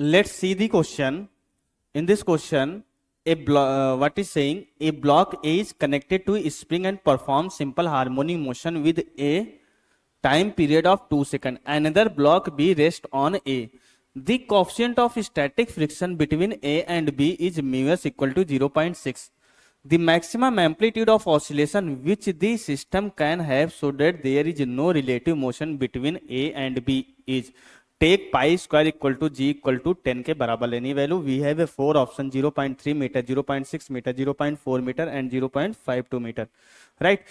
Let's see the question. In this question, what is saying? A block A is connected to a spring and performs simple harmonic motion with a time period of 2 seconds. Another block B rests on A. The coefficient of static friction between A and B is mu s equal to 0.6. The maximum amplitude of oscillation which the system can have so that there is no relative motion between A and B is take pi square equal to g equal to 10 के बराबर लेनी value. We have a 4 option 0.3 metre, 0.6 metre, 0.4 metre and 0.52 metre. Right.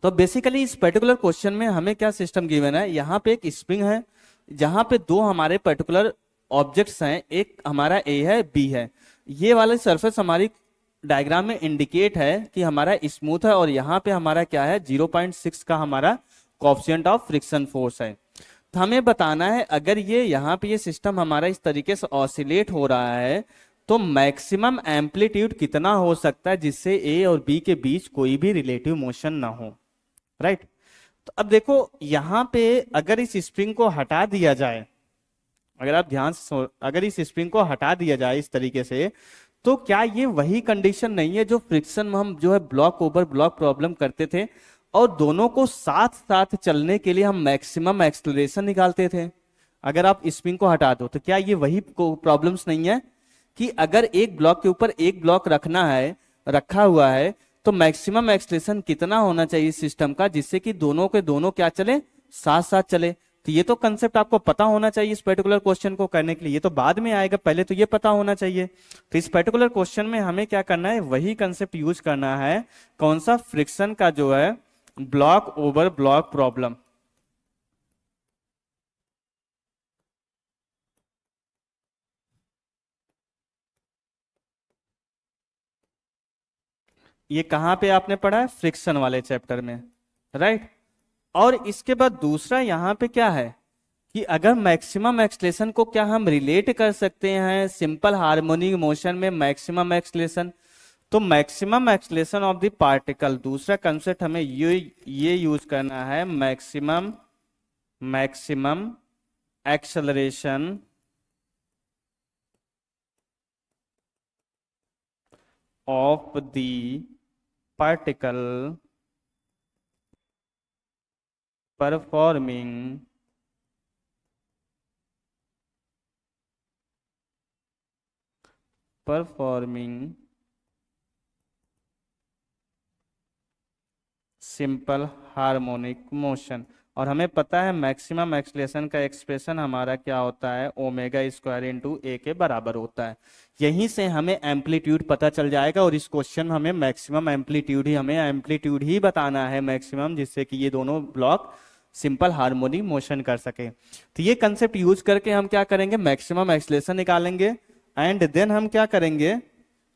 तो basically इस particular question में हमें क्या system given है. यहाँ पे एक स्प्रिंग है जहां पे दो हमारे पर्टिकुलर ऑब्जेक्ट्स हैं. एक हमारा ए है, बी है. ये वाली सरफेस हमारी डायग्राम में इंडिकेट है कि हमारा स्मूथ है और यहाँ पे हमारा क्या है 0.6 का हमारा कोएफिशिएंट ऑफ फ्रिक्शन फोर्स है. तो हमें बताना है अगर ये यहाँ पे ये सिस्टम हमारा इस तरीके से ऑसिलेट हो रहा है तो मैक्सिमम एम्पलीट्यूड कितना हो सकता है जिससे ए और बी के बीच कोई भी रिलेटिव मोशन ना हो. राइट. तो अब देखो यहाँ पे अगर इस स्प्रिंग को हटा दिया जाए, अगर आप ध्यान से अगर इस स्प्रिंग को हटा दिया जाए इस तरीके से, तो क्या ये वही कंडीशन नहीं है जो फ्रिक्शन में हम जो है ब्लॉक ओवर ब्लॉक प्रॉब्लम करते थे और दोनों को साथ साथ चलने के लिए हम मैक्सिमम एक्सेलरेशन निकालते थे. अगर आप स्प्रिंग को हटा दो तो क्या ये वही प्रॉब्लम्स नहीं है कि अगर एक ब्लॉक के ऊपर एक ब्लॉक रखा हुआ है तो मैक्सिमम एक्सेलरेशन कितना होना चाहिए सिस्टम का जिससे कि दोनों के दोनों क्या चले, साथ साथ चले. तो ये तो कंसेप्ट आपको पता होना चाहिए इस पर्टिकुलर क्वेश्चन को करने के लिए. ये तो बाद में आएगा, पहले तो ये पता होना चाहिए. तो इस पर्टिकुलर क्वेश्चन में हमें क्या करना है, वही कंसेप्ट यूज करना है. कौन सा, फ्रिक्शन का जो है ब्लॉक ओवर ब्लॉक प्रॉब्लम. ये कहां पे आपने पढ़ा है, फ्रिक्शन वाले चैप्टर में. राइट. और इसके बाद दूसरा यहां पे क्या है कि अगर मैक्सिमम एक्सलेशन को क्या हम रिलेट कर सकते हैं सिंपल हार्मोनिक मोशन में मैक्सिमम एक्सलेशन. तो maximum acceleration of the particle, दूसरा कंसेप्ट हमें ये यूज करना है, maximum acceleration of the particle performing simple harmonic motion. और हमें पता है मैक्सिमम एक्सेलरेशन का एक्सप्रेशन हमारा क्या होता है, ओमेगा स्क्वायर इंटू ए के बराबर होता है. यहीं से हमें एम्पलीट्यूड पता चल जाएगा और इस क्वेश्चन हमें मैक्सिमम एम्पलीट्यूड ही बताना है मैक्सिमम, जिससे कि ये दोनों ब्लॉक सिंपल हार्मोनिक मोशन कर सके. तो ये कंसेप्ट यूज करके हम क्या करेंगे, मैक्सिमम एक्सेलरेशन निकालेंगे एंड देन हम क्या करेंगे,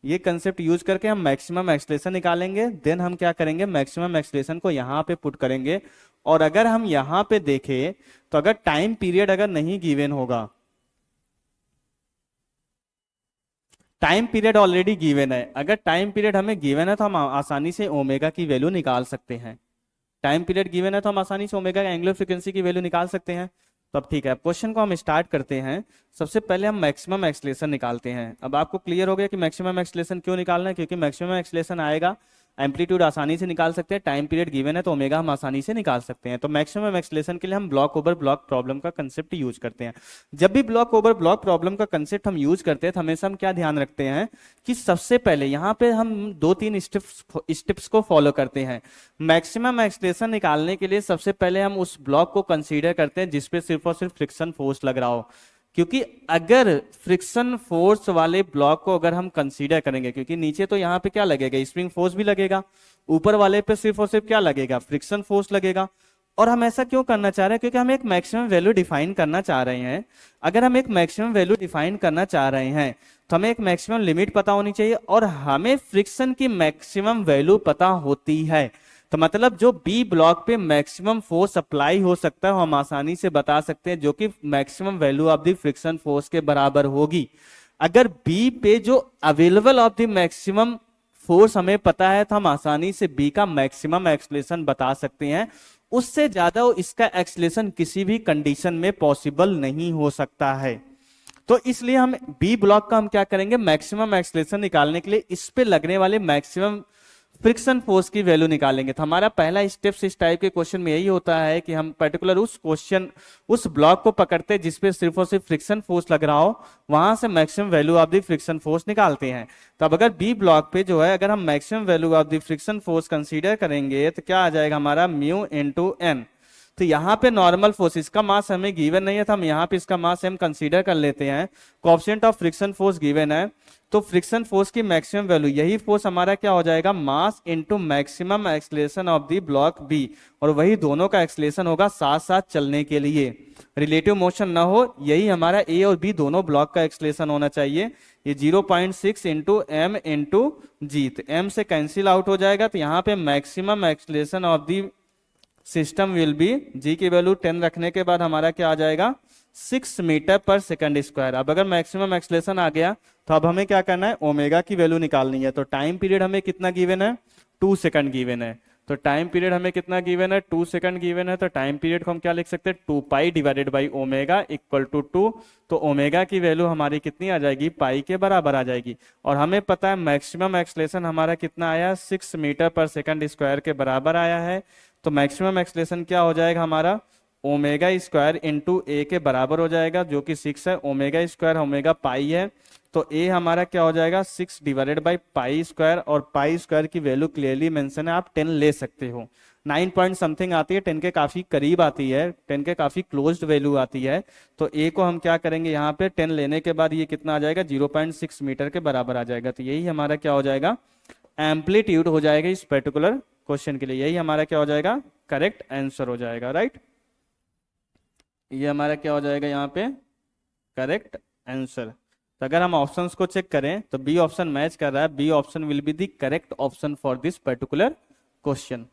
ये कंसेप्ट यूज करके हम मैक्सिमम एक्सेलरेशन निकालेंगे. देन हम क्या करेंगे, मैक्सिमम एक्सेलरेशन को यहां पे पुट करेंगे. और अगर हम यहां पे देखें तो अगर टाइम पीरियड अगर नहीं गिवन होगा, टाइम पीरियड ऑलरेडी गिवन है, अगर टाइम पीरियड हमें गिवन है तो हम आसानी से ओमेगा की वैल्यू निकाल सकते हैं. टाइम पीरियड गिवन है तो हम आसानी से ओमेगा एंगुलर फ्रीक्वेंसी की वैल्यू निकाल सकते हैं. तो अब ठीक है, क्वेश्चन को हम स्टार्ट करते हैं. सबसे पहले हम मैक्सिमम एक्सेलरेशन निकालते हैं. अब आपको क्लियर हो गया कि मैक्सिमम एक्सेलरेशन क्यों निकालना है, क्योंकि मैक्सिमम एक्सेलरेशन आएगा, एम्पलीट्यूड आसानी से निकाल सकते हैं, टाइम पीरियड गिवन है तो ओमेगा हम आसानी से निकाल सकते हैं. तो मैक्सिमम एक्सेलरेशन के लिए हम ब्लॉक ओवर ब्लॉक प्रॉब्लम का कंसेप्ट यूज करते हैं. जब भी ब्लॉक ओवर ब्लॉक प्रॉब्लम का कंसेप्ट हम यूज करते हैं तो हमेशा हम क्या ध्यान रखते हैं कि सबसे पहले यहाँ पे हम 2-3 स्टेप्स को फॉलो करते हैं. मैक्सिमम एक्सेलरेशन निकालने के लिए सबसे पहले हम उस ब्लॉक को कंसीडर करते हैं जिसपे सिर्फ और सिर्फ फ्रिक्शन फोर्स लग रहा हो. क्योंकि अगर फ्रिक्शन फोर्स वाले ब्लॉक को अगर हम कंसीडर करेंगे, क्योंकि नीचे तो यहाँ पे क्या लगेगा, स्प्रिंग फोर्स भी लगेगा, ऊपर वाले पे सिर्फ और सिर्फ क्या लगेगा, फ्रिक्शन फोर्स लगेगा. और हम ऐसा क्यों करना चाह रहे हैं, क्योंकि हम एक मैक्सिमम वैल्यू डिफाइन करना चाह रहे हैं. अगर हम एक मैक्सिमम वैल्यू डिफाइन करना चाह रहे हैं तो हमें एक मैक्सिमम लिमिट पता होनी चाहिए और हमें फ्रिक्शन की मैक्सिमम वैल्यू पता होती है. तो मतलब जो बी ब्लॉक पे मैक्सिमम फोर्स अप्लाई हो सकता है हम आसानी से बता सकते हैं, जो कि maximum value of the friction force के बराबर होगी. अगर बी पे जो available of the maximum force हमें पता है तो हम आसानी से बी का मैक्सिमम एक्सेलरेशन बता सकते हैं. उससे ज्यादा इसका एक्सेलरेशन किसी भी कंडीशन में पॉसिबल नहीं हो सकता है. तो इसलिए हम बी ब्लॉक का हम क्या करेंगे, मैक्सिमम एक्सलेशन निकालने के लिए इस पे लगने वाले मैक्सिमम फ्रिक्शन फोर्स की वैल्यू निकालेंगे। तो हमारा पहला स्टेप्स इस टाइप के क्वेश्चन में यही होता है कि हम पर्टिकुलर उस क्वेश्चन उस ब्लॉक को पकड़ते हैं जिसपे सिर्फ और सिर्फ फ्रिक्शन फोर्स लग रहा हो, वहां से maximum value of the friction force निकालते हैं। तो अब अगर बी ब्लॉक पे जो है अगर हम maximum value of the friction force consider करेंगे तो क्या आ जाएगा हमारा म्यू इनटू एन। तो यहाँ पे नॉर्मल फोर्स, इसका मास हमें गिवन नहीं है तो हम यहाँ पे इसका मास हम कंसीडर कर लेते हैं। Coefficient of friction force given है, तो फ्रिक्शन फोर्स की मैक्सिमम वैल्यू, यही फोर्स हमारा क्या हो जाएगा, mass into maximum acceleration of the block B, और वही दोनों का एक्सलेशन होगा साथ साथ चलने के लिए, रिलेटिव मोशन ना हो, यही हमारा ए और बी दोनों ब्लॉक का एक्सलेशन होना चाहिए। ये 0.6 इंटू एम इंटू जी, तो एम से कैंसिल आउट हो जाएगा, तो यहाँ पे maximum acceleration of the system will be, g की वैल्यू 10 रखने के बाद हमारा क्या आ जाएगा 6 मीटर पर सेकंड स्क्वायर। अब अगर मैक्सिमम एक्सलेशन आ गया तो अब हमें क्या करना है, ओमेगा की वैल्यू निकालनी है। तो टाइम पीरियड हमें कितना गिवन है, 2 सेकंड गिवन है। तो टाइम पीरियड हमें कितना गिवन है, 2 सेकंड गिवन है। तो टाइम पीरियड को हम क्या लिख सकते हैं, 2 pi divided by omega equal to 2। तो ओमेगा की वैल्यू हमारी कितनी आ जाएगी, पाई के बराबर आ जाएगी। और हमें पता है मैक्सिमम एक्सलेशन हमारा कितना आया, 6 मीटर पर सेकंड स्क्वायर के बराबर आया है। तो मैक्सिमम एक्सलेशन क्या हो जाएगा हमारा, ओमेगा स्क्वायर इंटू ए के बराबर हो जाएगा, जो कि 6 है। ओमेगा स्क्वायर ओमेगा पाई है, तो ए हमारा क्या हो जाएगा 6 डिवाइडेड बाई पाई स्क्वायर, और पाई स्क्वायर की वैल्यू क्लियरली मेंशन है, आप 10 ले सकते हो। 9 पॉइंट समथिंग आती है, 10 के काफी करीब आती है, 10 के काफी क्लोज्ड वैल्यू आती है। तो ए को हम क्या करेंगे, यहाँ पे 10 लेने के बाद ये कितना आ जाएगा, 0.6 मीटर के बराबर आ जाएगा। तो यही हमारा क्या हो जाएगा, एम्पलीट्यूड हो जाएगा इस पर्टिकुलर क्वेश्चन के लिए, यही हमारा क्या हो जाएगा, करेक्ट आंसर हो जाएगा, राइट। ये हमारा क्या हो जाएगा यहाँ पे, करेक्ट आंसर। तो अगर हम ऑप्शंस को चेक करें तो बी ऑप्शन मैच कर रहा है, B option will be the correct option for this particular question.